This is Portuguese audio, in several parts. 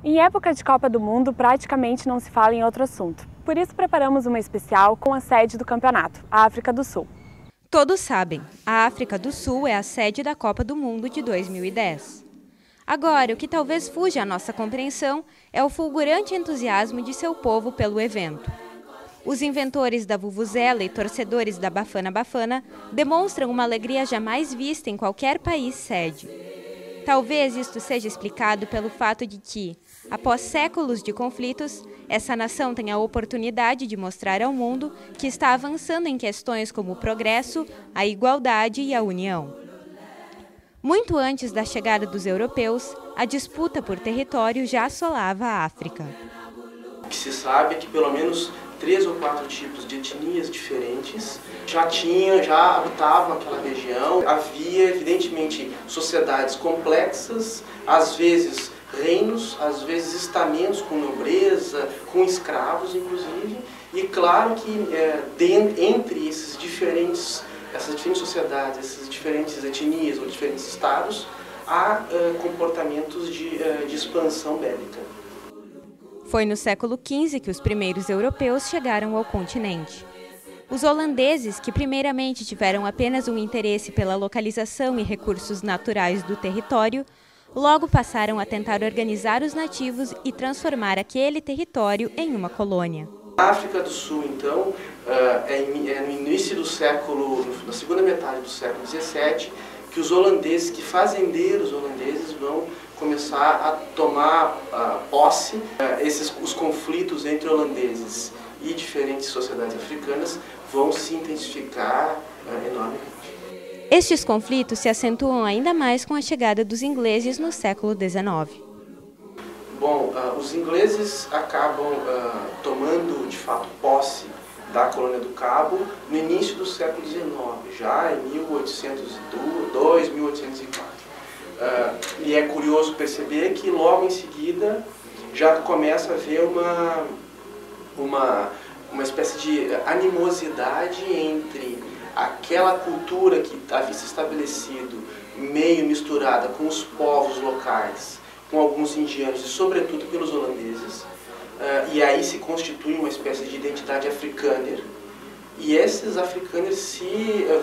Em época de Copa do Mundo, praticamente não se fala em outro assunto. Por isso, preparamos uma especial com a sede do campeonato, a África do Sul. Todos sabem, a África do Sul é a sede da Copa do Mundo de 2010. Agora, o que talvez fuja à nossa compreensão é o fulgurante entusiasmo de seu povo pelo evento. Os inventores da vuvuzela e torcedores da Bafana Bafana demonstram uma alegria jamais vista em qualquer país sede. Talvez isto seja explicado pelo fato de que, após séculos de conflitos, essa nação tem a oportunidade de mostrar ao mundo que está avançando em questões como o progresso, a igualdade e a união. Muito antes da chegada dos europeus, a disputa por território já assolava a África. O que se sabe é que pelo menos 3 ou 4 tipos de etnias diferentes já habitavam aquela região. Havia, evidentemente, sociedades complexas, às vezes reinos, às vezes estamentos com nobreza, com escravos, inclusive. E claro que entre essas diferentes sociedades, essas diferentes etnias ou diferentes estados, há comportamentos de expansão bélica. Foi no século XV que os primeiros europeus chegaram ao continente. Os holandeses, que primeiramente tiveram apenas um interesse pela localização e recursos naturais do território, logo passaram a tentar organizar os nativos e transformar aquele território em uma colônia. A África do Sul, então, no início do século, na segunda metade do século XVII, que os holandeses, que fazendeiros holandeses vão começar a tomar posse. Os conflitos entre holandeses e diferentes sociedades africanas vão se intensificar enormemente. Estes conflitos se acentuam ainda mais com a chegada dos ingleses no século XIX. Bom, os ingleses acabam tomando, de fato, posse da colônia do Cabo no início do século XIX, já em 1802, 1804. E é curioso perceber que logo em seguida já começa a haver uma espécie de animosidade entre aquela cultura que havia se estabelecido meio misturada com os povos locais, com alguns indianos e sobretudo pelos holandeses, e aí se constitui uma espécie de identidade africâner, e esses africâners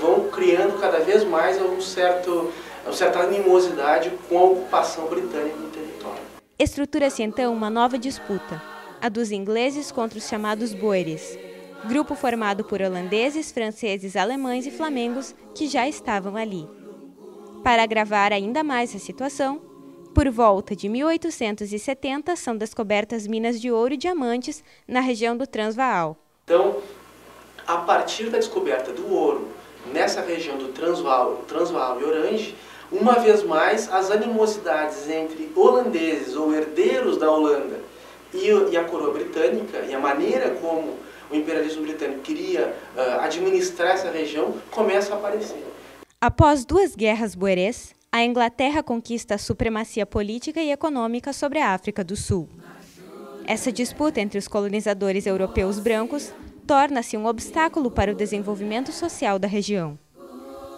vão criando cada vez mais uma certa animosidade com a ocupação britânica no território. Estrutura-se então uma nova disputa, a dos ingleses contra os chamados boeres, grupo formado por holandeses, franceses, alemães e flamengos que já estavam ali. Para agravar ainda mais a situação, por volta de 1870 são descobertas minas de ouro e diamantes na região do Transvaal. Então, a partir da descoberta do ouro nessa região do Transvaal e Orange, uma vez mais as animosidades entre holandeses ou herdeiros da Holanda e a coroa britânica e a maneira como o imperialismo britânico queria administrar essa região começam a aparecer. Após 2 guerras boerês, a Inglaterra conquista a supremacia política e econômica sobre a África do Sul. Essa disputa entre os colonizadores europeus brancos torna-se um obstáculo para o desenvolvimento social da região.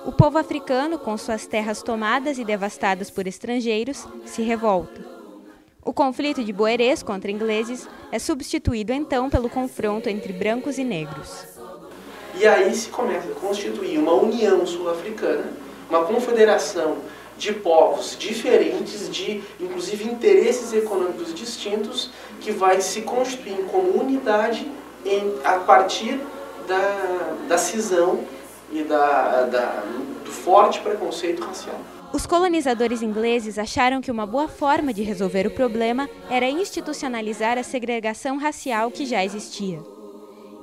O povo africano, com suas terras tomadas e devastadas por estrangeiros, se revolta. O conflito de boerês contra ingleses é substituído então pelo confronto entre brancos e negros. E aí se começa a constituir uma união sul-africana, uma confederação de povos diferentes, de inclusive interesses econômicos distintos, que vai se constituir como unidade a partir da cisão e do forte preconceito racial. Os colonizadores ingleses acharam que uma boa forma de resolver o problema era institucionalizar a segregação racial que já existia.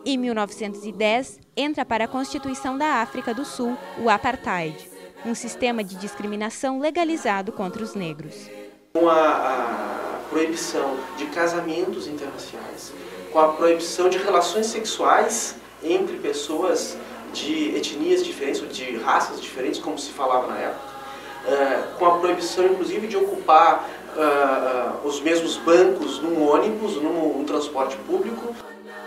Em 1910, entra para a Constituição da África do Sul o Apartheid, um sistema de discriminação legalizado contra os negros. Com a proibição de casamentos interraciais, com a proibição de relações sexuais entre pessoas de etnias diferentes, ou de raças diferentes, como se falava na época, com a proibição, inclusive, de ocupar os mesmos bancos num ônibus, num transporte público.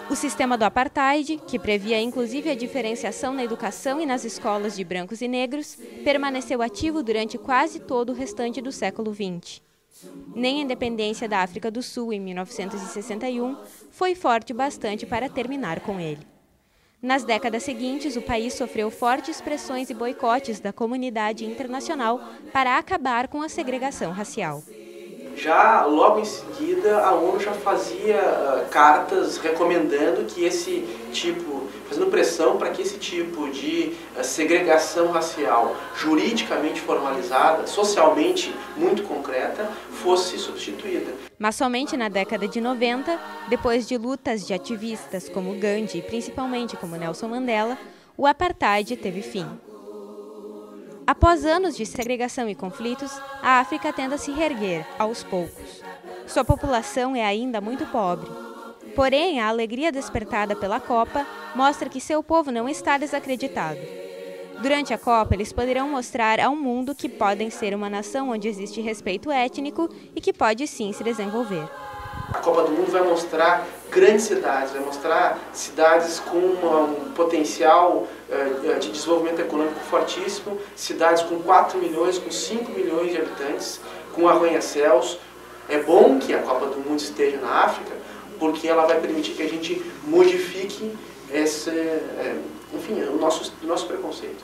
O sistema do Apartheid, que previa inclusive a diferenciação na educação e nas escolas de brancos e negros, permaneceu ativo durante quase todo o restante do século XX. Nem a independência da África do Sul, em 1961, foi forte o bastante para terminar com ele. Nas décadas seguintes, o país sofreu fortes pressões e boicotes da comunidade internacional para acabar com a segregação racial. Já logo em seguida, a ONU já fazia cartas recomendando que esse tipo, fazendo pressão para que esse tipo de segregação racial juridicamente formalizada, socialmente muito concreta, fosse substituída. Mas somente na década de 90, depois de lutas de ativistas como Gandhi e principalmente como Nelson Mandela, o apartheid teve fim. Após anos de segregação e conflitos, a África tenta se reerguer, aos poucos. Sua população é ainda muito pobre. Porém, a alegria despertada pela Copa mostra que seu povo não está desacreditado. Durante a Copa, eles poderão mostrar ao mundo que podem ser uma nação onde existe respeito étnico e que pode sim se desenvolver. A Copa do Mundo vai mostrar grandes cidades, vai mostrar cidades com um potencial de desenvolvimento econômico fortíssimo, cidades com 4 milhões, com 5 milhões de habitantes, com arranha-céus. É bom que a Copa do Mundo esteja na África, porque ela vai permitir que a gente modifique o nosso preconceito.